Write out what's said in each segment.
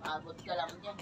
Abot ka lang dyan.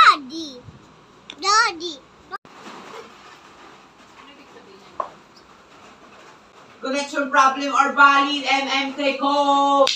Daddy. Daddy. Connection problem or valid MMK code.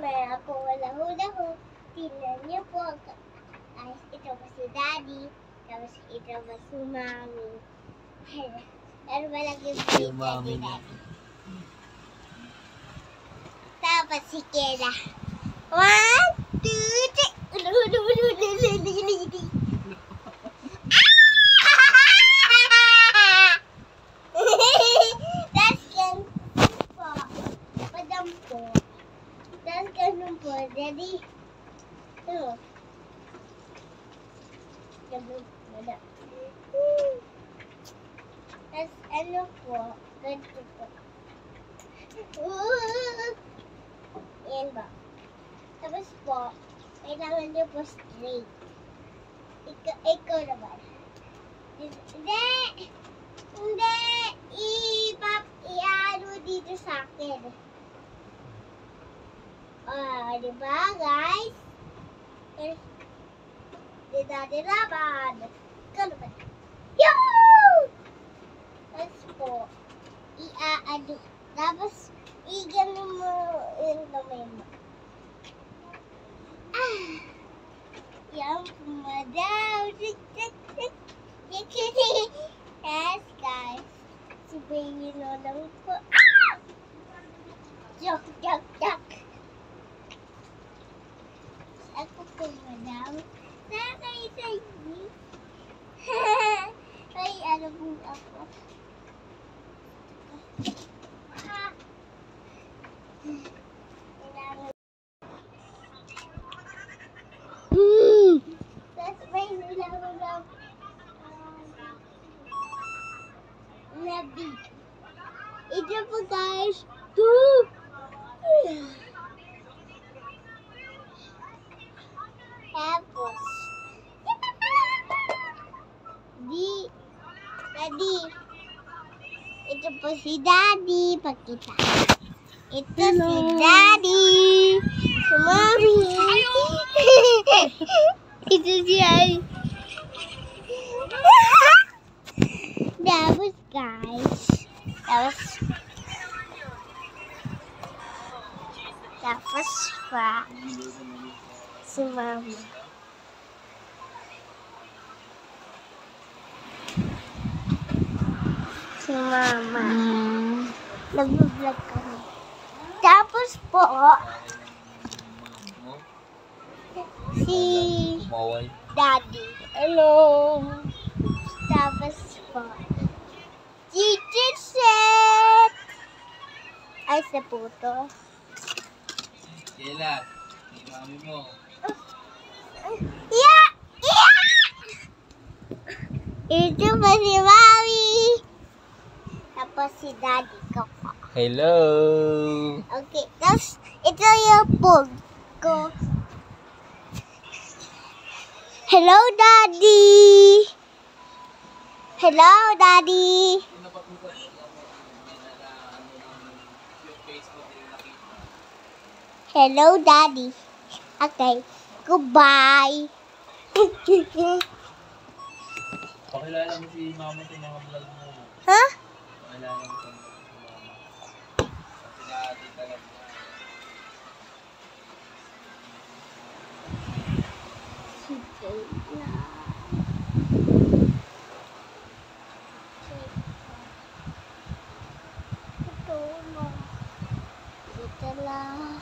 May ako hula-hula-ho. Tingnan niyo po. Ay, ito ba si Daddy? Tapos ito ba si Mommy? Pero malaki si Daddy. Tapos si Kela. 1, 2, 3. That's good po. Padam po. That's ganun po, Daddy. Ito. Ganun po na. Tapos ano po, ganito po. Yan ba? Tapos po, kailangan niyo po straight. Ikaw naman. Hindi! Hindi! I-ano dito sa akin. Diba guys? Dida-diraban. Ikaw naman. Yoo! Tapos po, i-ano. Tapos, i-gano mo yung kamay mo. Yan po, madam. Yes, guys. Si Baby Lolo po. Joke. Ako po, madam. Nakakaisay niyo. Ay, ano po ako. That's my love. Nabi. Ito po guys. 2. Tapos. Daddy. Ito po si Daddy. Pakita. Ito si Daddy. Si Mommy. Ito si Ay. Tapos guys. Tapos pa. Si Mama. Si Mama. Nag-vlog kami. Tapos po, si Daddy. Hello. Tapos po, sa puto. Kailan? Yung mami mo. Yeah! Yeah! Ito pa si Mami. Tapos si Daddy ko po. Hello! Okay, tapos ito yung pug ko. Hello, Daddy! Hello, Daddy! Hello, Daddy. Okay, goodbye. Pakilala mo si mama sa mga vlog mo. Ha? Pakilala mo si mama. Kasi natin talaga. Si Jayla. Ito na. Ito lang.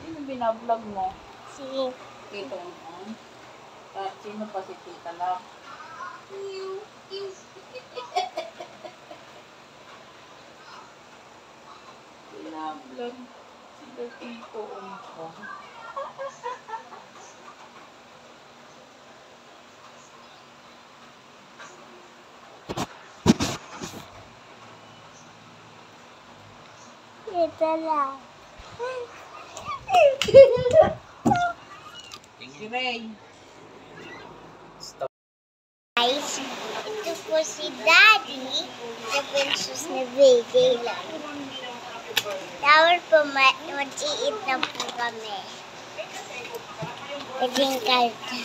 Sino binablog mo? Si Tito mo? Sino pa si Tita Love? Binablog si Tito mo. ito lang. Si Ray. Guys, ito po si Daddy. Ito po yung sus na baby lang. Tawar po, mag-iit na po kami. Naging karta.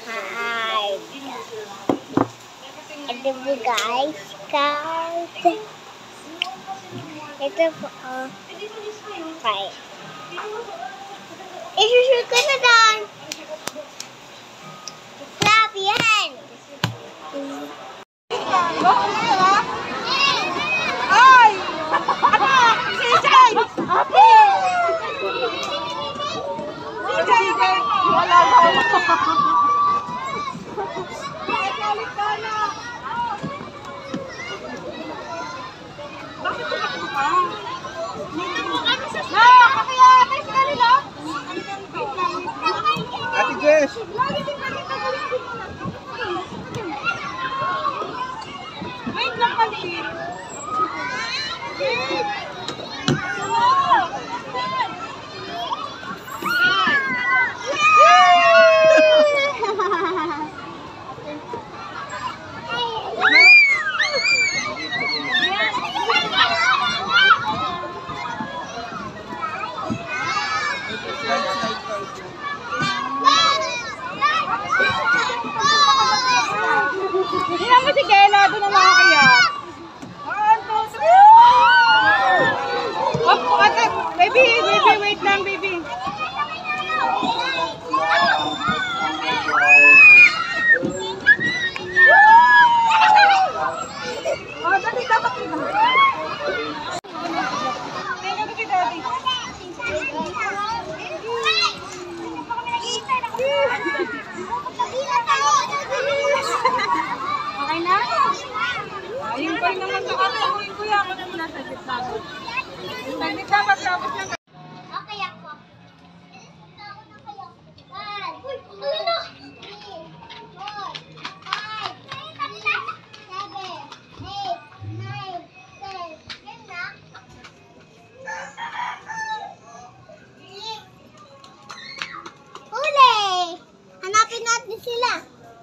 Hi. Ito po guys, karta. Ito po, okay. Isushoot ko na doon. Clap your hands. Ay! Anak! CJ! CJ! Wala ba? Bakit tumakbo ka? Nakakayatay sa kanila? Ate Jess! Wait lang kasi. Hindi naman si Kela, doon na makakaya. 1, 2, 3. Wap, ate, baby, wait lang, baby. Oh, dati dapat yun. Tingnan ko si Daddy. Okay na? Ayun pa rin naman sa kakawin ko yan. Ako naman nasa gitna. Saglit dapat tapos na. Okay ako. Uy, ano na? 4, 5, 6, 7, 8, 9, 10. Huli! Hanapin natin sila.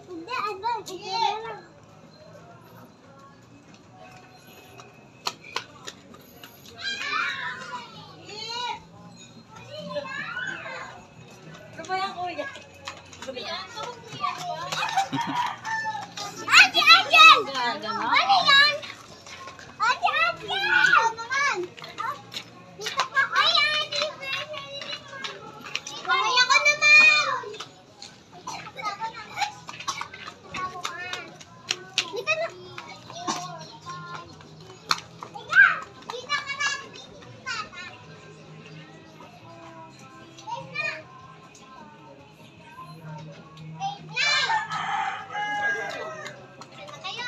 Hindi, ano? Ito lang. Ate, Angel! Ano yan? Ate, Angel! Ano naman? Dito ka. Ay, ate! Ay, ako naman! Dito na. Dito ka na. Kayo.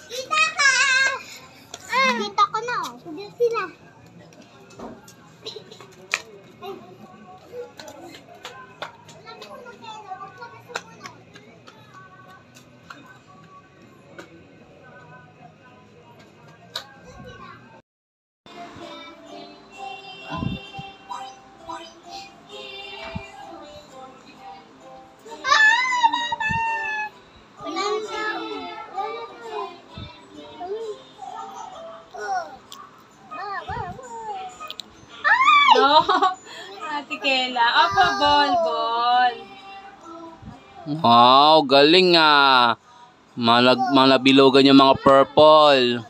Kita ka! Kita ko na, oh. Hindi sila. No. Ate Kela. Apa, ball. Wow, galing ah. Malabilogan yung mga purple.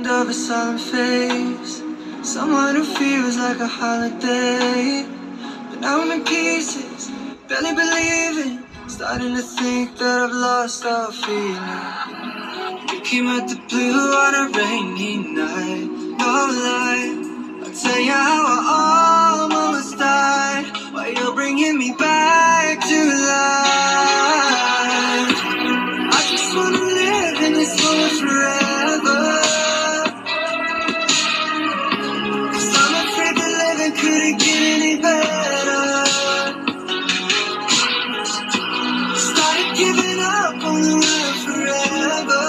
Of a solemn face, someone who feels like a holiday. But now I'm in pieces, barely believing, starting to think that I've lost all feeling. You came out the blue on a rainy night, no lie. I'll tell you how I almost died, while you're bringing me back to life. I just wanna live in this moment forever. Couldn't get any better. Started giving up on the world forever.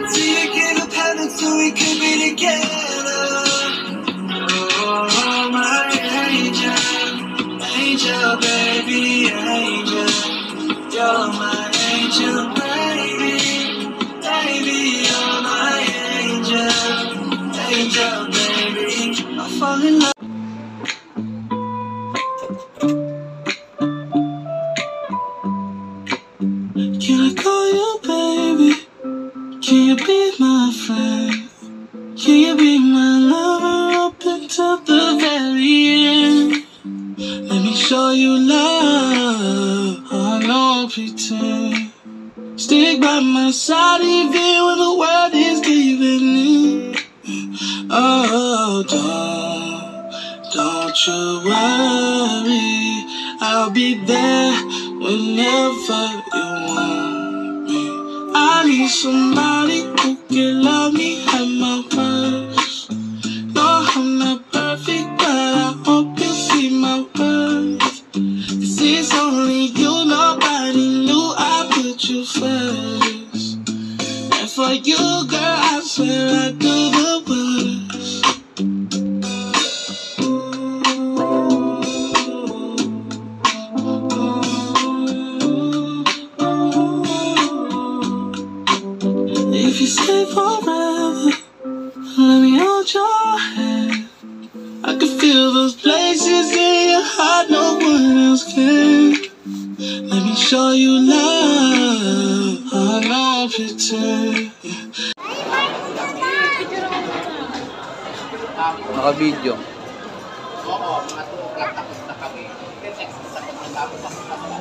Till you gave up heaven so we could be together. Oh, my angel, baby, angel. You're my angel, baby, you're my angel. Angel, baby, I fall in love. Can I call you baby? Can you be my friend? Can you be my lover up until the very end? Let me show you love, no pretend. Stick by my side even when the world is giving in. Oh, don't you worry, I'll be there whenever you want me. I need somebody who can love me at my worst. No, I'm not perfect, but I hope you see my worth. This is only you, nobody knew I put you first. And for you, girl, I swear I do the worst. If you stay forever, let me hold your hand. I can feel those places in your heart no one else can. Let me show you love, no pretend. Naka-video. Oo, mga 2 o'clock tapos na kami. Then next, sagot na tapos ako na pala.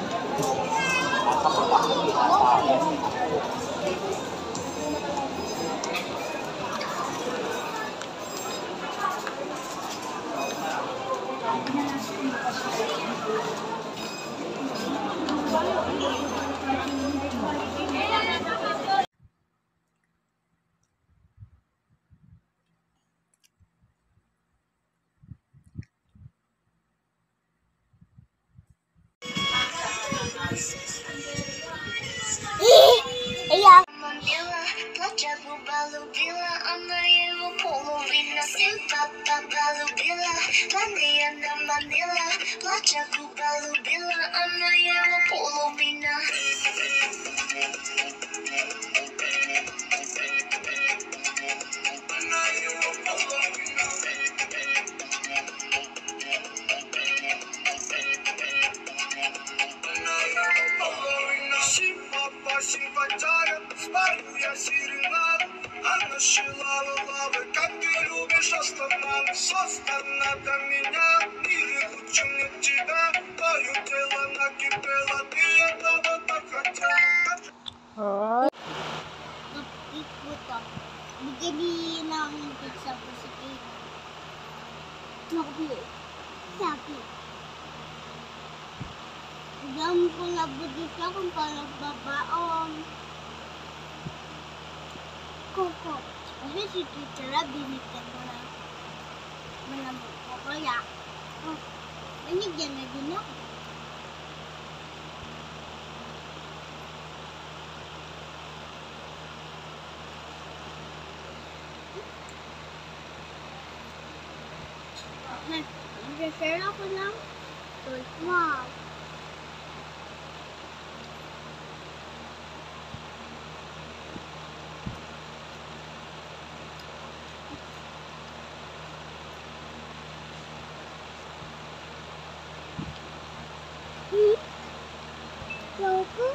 Papa Balubila, Manila na Manila, Plachaku Balubila, Anayama Polovina. Симпатия, спою я серенаду. Она шила лавы, как ты любишь останавливать. Состана до меня, или лучше мне тебя. Твое тело накипело, ты этого так хотела. Kapit ko to. Bigyan namin pizza ko sa cake. Sabi. Alam ko na budit ka kung paano babaon. Koko. Kasi si Tita binigyan ko na malamang ko kaya. Oh, binigyan na din ako. Nag-share ako ng toy mom. Logo?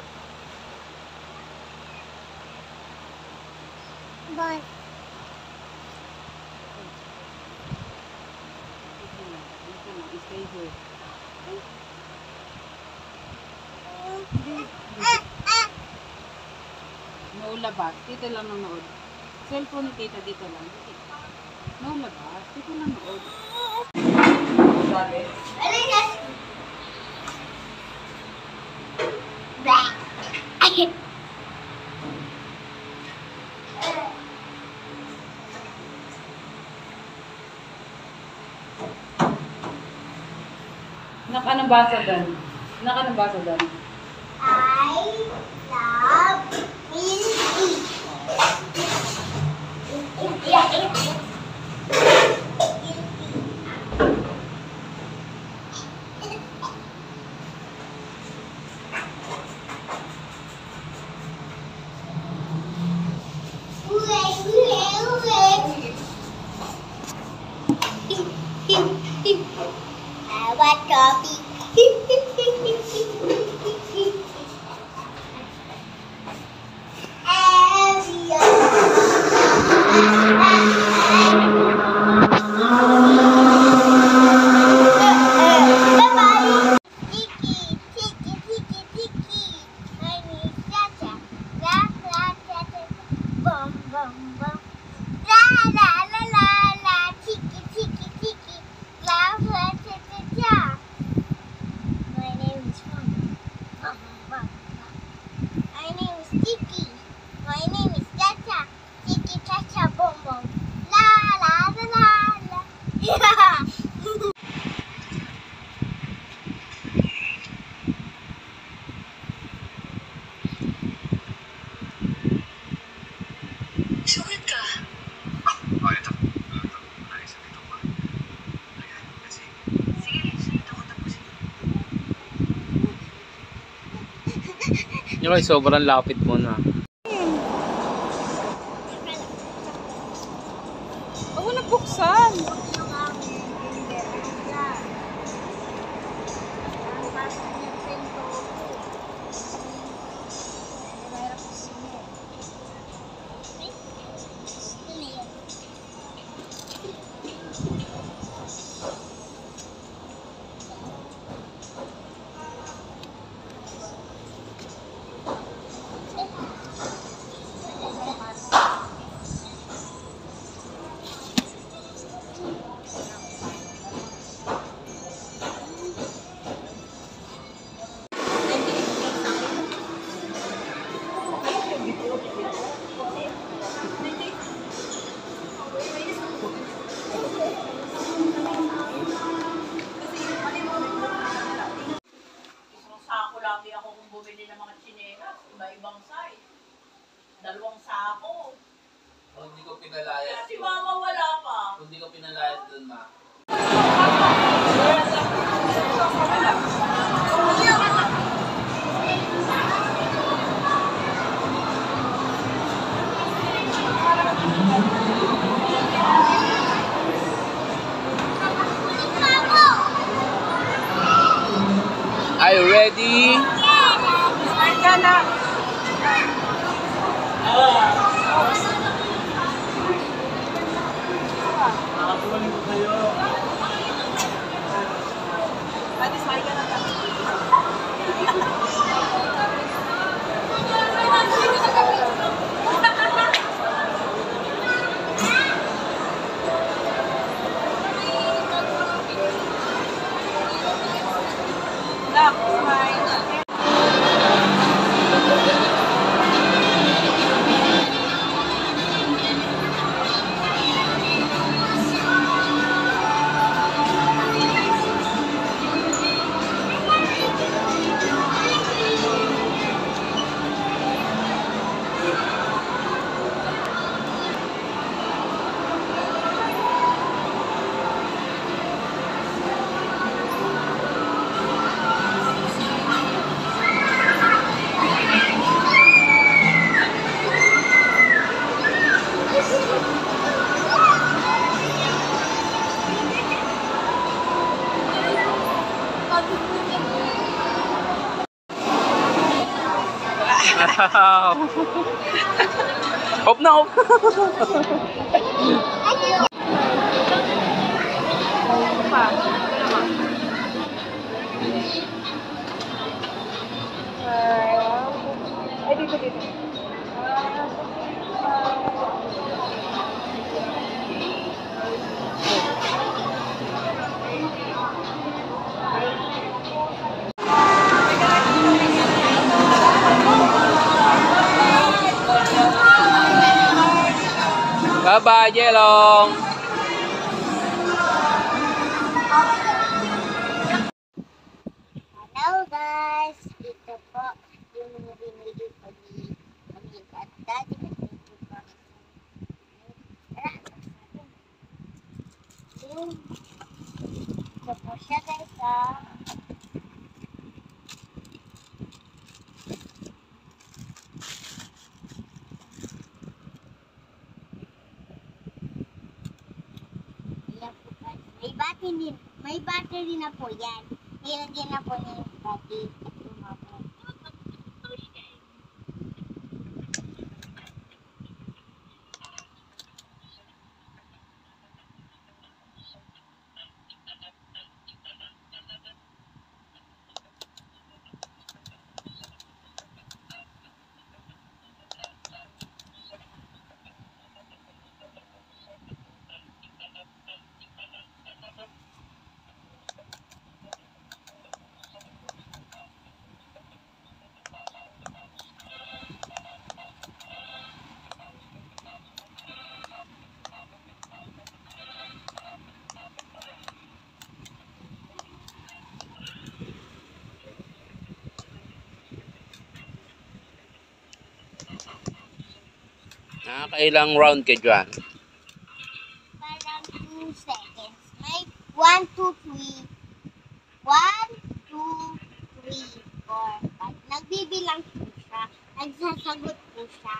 But Stay here. No labas. Dito lang nanood. Cellphone ni tita dito lang. No labas. Dito lang nanood. Nakanabasa doon. Nakanabasa doon. I love Milky. I want coffee. Sugat ka. Ito. Ayos na dito pa. Ayan, kasi. Sige, dito ko tapusin. Yung sobrang lapit mo na. Huwag mo nabuksan. bumili ng mga tsinelas, iba-ibang size. 2 sako. Kung hindi ko pinalaya. Kaya si mama wala pa. Kung hindi ko pinalayas doon, ma. Are you ready? Ay, ka na. Nakatuloy ko kayo. Pati sakay ka na. Lock, smile. Hop na, hop. Ay, dito, dito. Bye-bye, Jelong. Hello guys! Ito po yung binili ko ni Mami at Daddy. Ito po siya guys ah. Ayan po guys. May battery na po yan. Nilagyan na po niya yung battery. Nakakailang round ka dyan? Parang 2 seconds. May 1, 2, 3. 1, 2, 3, 4, 5. Nagbibilang po siya. Nagsasagot po siya.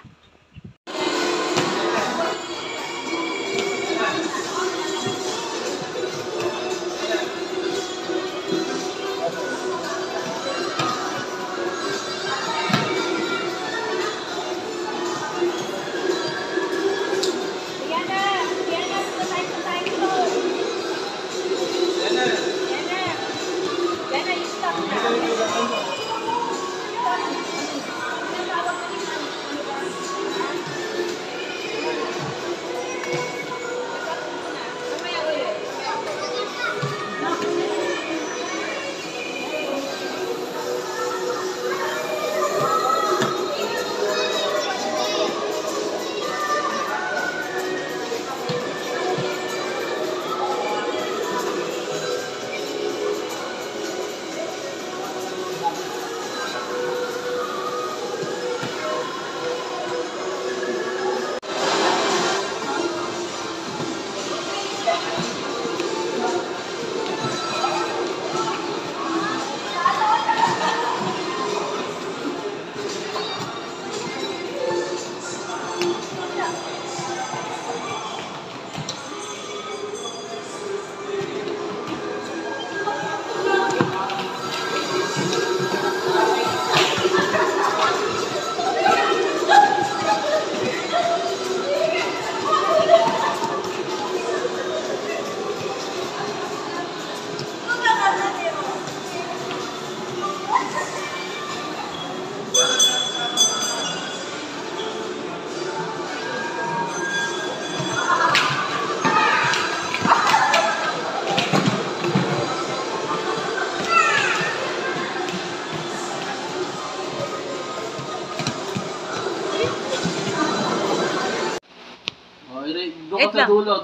Oh, doon Wait ka sa lang. dulo.